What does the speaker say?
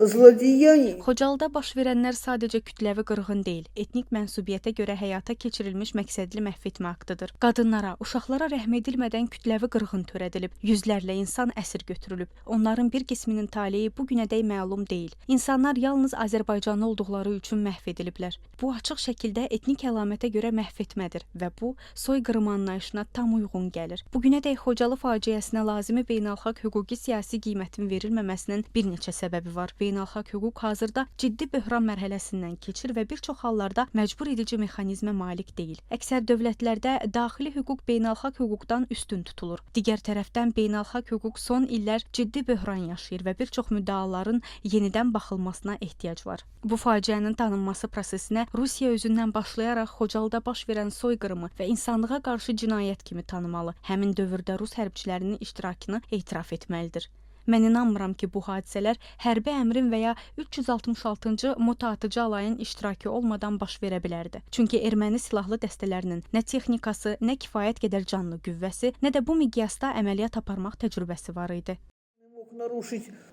злодеяний. Xocalda baş verənlər sadəcə kütləvi qırğın deyil, etnik mənsubiyyətə görə həyata keçirilmiş məqsədli məhv etmə aktıdır. Qadınlara, uşaqlara rəhm edilmədən kütləvi qırğın törədilib, yüzlərlə insan əsir götürülüb. Onların bir qisminin taleyi bu günədək məlum deyil. İnsanlar yalnız Azərbaycanlı olduqları üçün məhv ediliblər. Bu açıq şəkildə etnik əlamətə görə məhv etmədir və bu soyqırım anlayışına tam uyğun gəlir. Bu günədək Xocalı faciəsinə lazımi beynəlxalq hüquqi siyasi qiymətin verilməməsinin bir neçə səbəbi var. Beynəlxalq hüquq hazırda ciddi böhran mərhələsindən keçir və bir çox hallarda məcbur edici mexanizmə malik deyil. Əksər dövlətlərdə daxili hüquq beynəlxalq hüquqdan üstün tutulur. Digər tərəfdən beynəlxalq hüquq son illər ciddi böhran yaşayır və bir çox müddəaların yenidən baxılmasına ehtiyac var. Bu faciənin tanınması prosesinə Rusiya özündən başlayaraq Xocalıda baş verən soyqırımı və insanlığa qarşı cinayət kimi tanımalı, həmin dövrdə Rus hərbçilərinin iştirakını etiraf etməlidir. Mən inanmıram ki, bu hadisələr hərbi əmrin və ya 366-cı motatıcı alayın iştirakı olmadan baş verə bilərdi. Çünki erməni silahlı dəstələrinin nə texnikası, nə kifayət qədər canlı qüvvəsi, nə də bu miqyasda əməliyyat aparmaq təcrübəsi var idi.